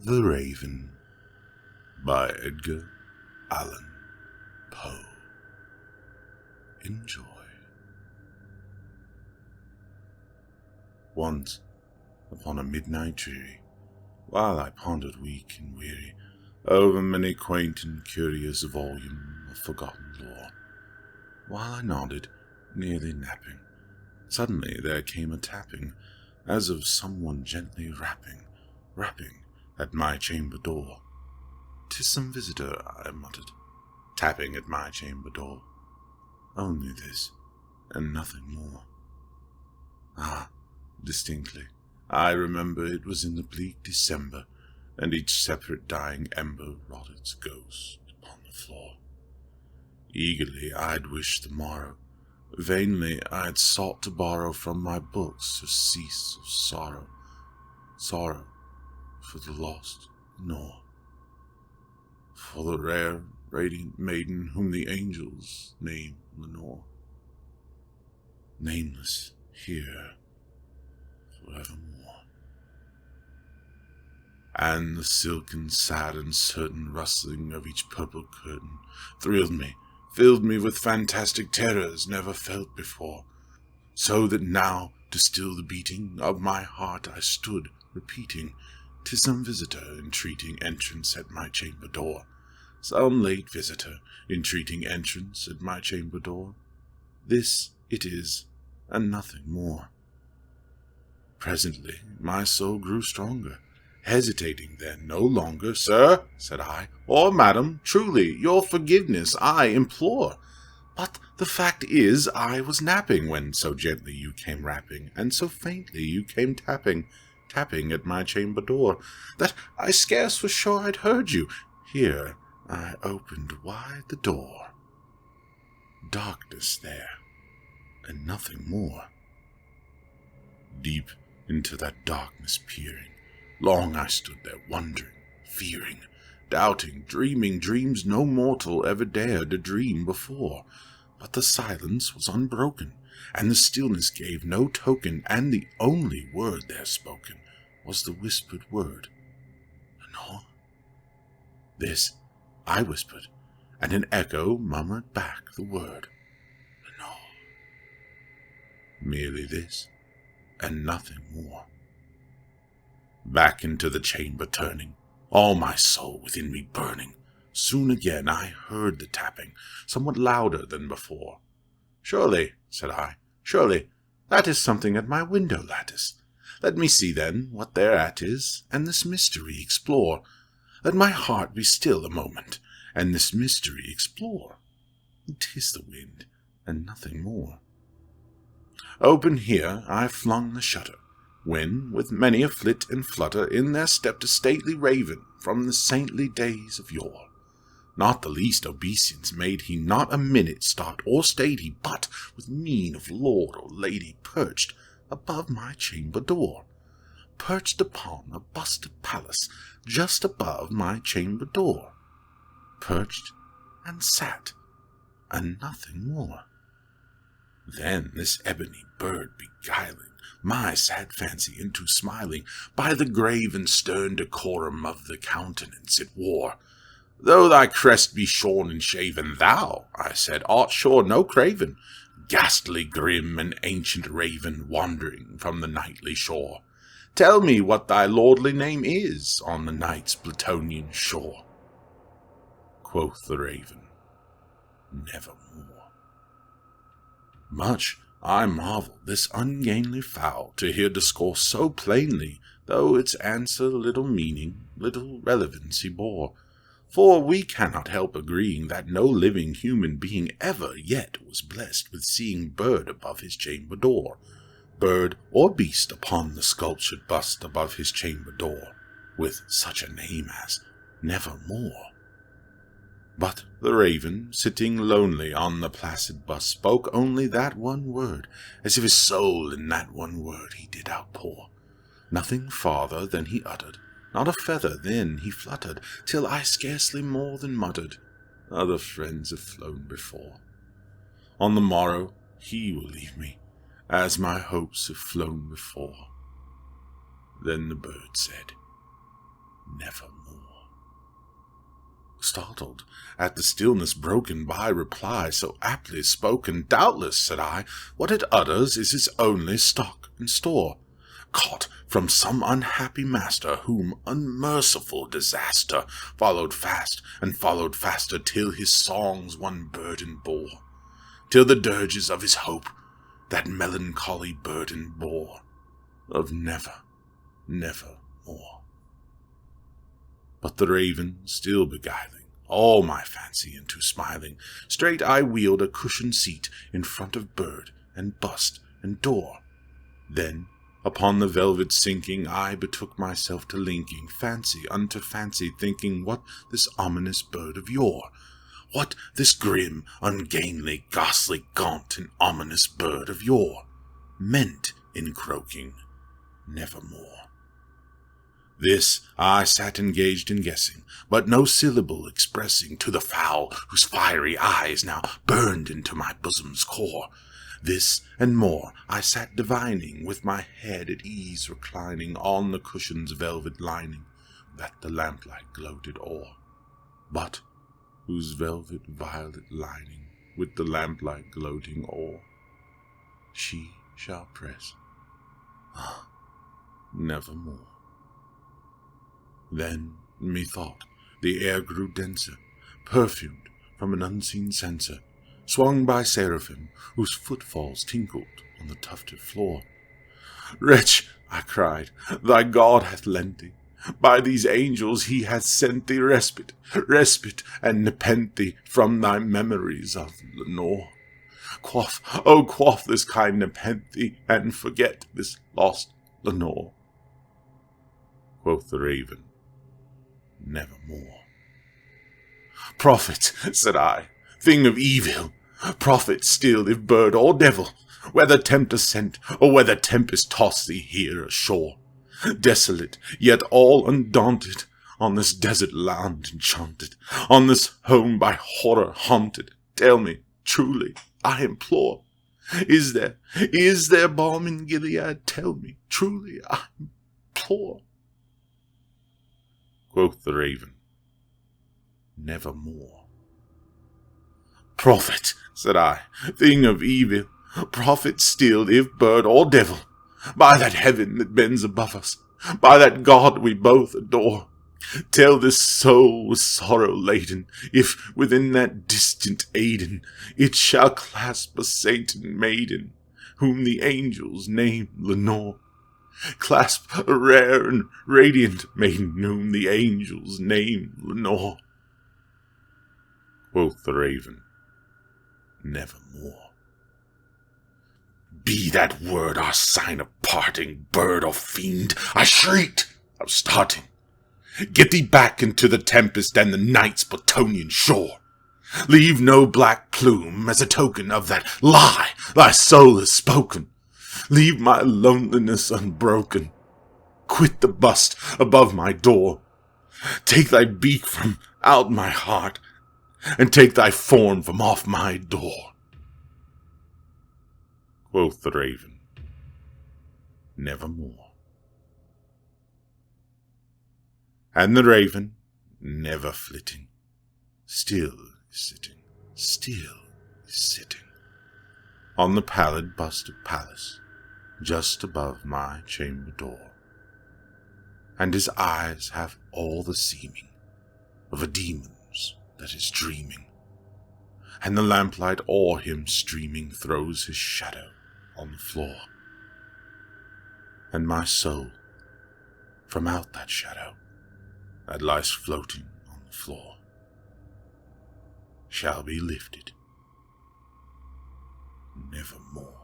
The Raven by Edgar Allan Poe. Enjoy. Once, upon a midnight dreary, while I pondered weak and weary over many quaint and curious volume of forgotten lore, while I nodded, nearly napping, suddenly there came a tapping, as of someone gently rapping at my chamber door. "'Tis some visitor," I muttered, tapping at my chamber door. Only this, and nothing more. Ah, distinctly, I remember it was in the bleak December, and each separate dying ember wrought its ghost upon the floor. Eagerly I'd wished the morrow, vainly I'd sought to borrow from my books surcease of sorrow for the lost nor for the rare, radiant maiden whom the angels name Lenore. Nameless here forevermore. And the silken, sad, and certain rustling of each purple curtain thrilled me, filled me with fantastic terrors never felt before, so that now, to still the beating of my heart, I stood, repeating, "'Tis some visitor entreating entrance at my chamber door, some late visitor entreating entrance at my chamber door. This it is, and nothing more." Presently my soul grew stronger, hesitating then no longer. "Sir," said I, "or madam, truly your forgiveness I implore. But the fact is I was napping when so gently you came rapping, and so faintly you came tapping at my chamber door, that I scarce was sure I'd heard you. Here I opened wide the door. Darkness there, and nothing more. Deep into that darkness peering, long I stood there wondering, fearing, doubting, dreaming dreams no mortal ever dared to dream before. But the silence was unbroken, and the stillness gave no token, and the only word there spoken was the whispered word, "Lenore." This I whispered, and an echo murmured back the word, "Lenore." Merely this, and nothing more. Back into the chamber turning, all my soul within me burning, soon again I heard the tapping, somewhat louder than before. "Surely," said I, "surely, that is something at my window lattice. Let me see, then, what thereat is, and this mystery explore. Let my heart be still a moment, and this mystery explore. 'Tis the wind, and nothing more." Open here I flung the shutter, when, with many a flit and flutter, in there stepped a stately raven from the saintly days of yore. Not the least obeisance made he, not a minute stopped or stayed he, but, with mien of lord or lady, perched above my chamber door, perched upon a busted palace just above my chamber door, perched and sat, and nothing more. Then this ebony bird beguiling my sad fancy into smiling by the grave and stern decorum of the countenance it wore. "Though thy crest be shorn and shaven, thou," I said, "art sure no craven, ghastly grim and ancient raven wandering from the nightly shore. Tell me what thy lordly name is on the night's Plutonian shore." Quoth the raven, "Nevermore." Much I marveled this ungainly fowl to hear discourse so plainly, though its answer little meaning, little relevancy bore. For we cannot help agreeing that no living human being ever yet was blessed with seeing bird above his chamber door, bird or beast upon the sculptured bust above his chamber door, with such a name as Nevermore. But the raven, sitting lonely on the placid bust, spoke only that one word, as if his soul in that one word he did outpour. Nothing farther than he uttered, not a feather then he fluttered, till I scarcely more than muttered, "Other friends have flown before. On the morrow he will leave me, as my hopes have flown before." Then the bird said, nevermore. Startled at the stillness broken by reply so aptly spoken, doubtless, said I, what it utters is his only stock and store, caught from some unhappy master, whom unmerciful disaster followed fast and followed faster, till his songs one burden bore, till the dirges of his hope that melancholy burden bore, of never, never more. But the raven, still beguiling all my fancy into smiling, straight I wheeled a cushioned seat in front of bird and bust and door. Then, upon the velvet sinking, I betook myself to linking fancy unto fancy, thinking what this ominous bird of yore, what this grim, ungainly, ghastly, gaunt, and ominous bird of yore meant in croaking nevermore. This I sat engaged in guessing, but no syllable expressing to the fowl whose fiery eyes now burned into my bosom's core. This and more I sat divining, with my head at ease reclining on the cushion's velvet lining, that the lamplight gloated o'er, but whose velvet violet lining, with the lamplight gloating o'er, she shall press nevermore. Then, methought, the air grew denser, perfumed from an unseen censer, swung by seraphim, whose footfalls tinkled on the tufted floor. Wretch, I cried, thy God hath lent thee. By these angels he hath sent thee respite, and nepenthe from thy memories of Lenore. Quaff, oh quaff this kind nepenthe, and forget this lost Lenore. Quoth the raven, nevermore. Prophet, said I, thing of evil, prophet still, if bird or devil, whether tempter sent, or whether tempest toss thee here ashore, desolate, yet all undaunted, on this desert land enchanted, on this home by horror haunted, tell me, truly, I implore, is there balm in Gilead? Tell me, truly, I implore. Quoth the raven, nevermore. Prophet, said I, thing of evil, prophet still, if bird or devil, by that heaven that bends above us, by that God we both adore, tell this soul with sorrow laden, if within that distant Aidenn it shall clasp a saint and maiden, whom the angels name Lenore. Clasp a rare and radiant maiden, whom the angels name Lenore. Quoth the raven, nevermore. Be that word our sign of parting, bird or fiend, I shrieked, upstarting. Get thee back into the tempest and the night's Plutonian shore. Leave no black plume as a token of that lie thy soul has spoken. Leave my loneliness unbroken. Quit the bust above my door. Take thy beak from out my heart, and take thy form from off my door. Quoth the raven, nevermore. And the raven, never flitting, still is sitting, on the pallid bust of Pallas, just above my chamber door, and his eyes have all the seeming of a demon's that is dreaming, and the lamplight o'er him streaming throws his shadow on the floor, and my soul, from out that shadow that lies floating on the floor, shall be lifted nevermore.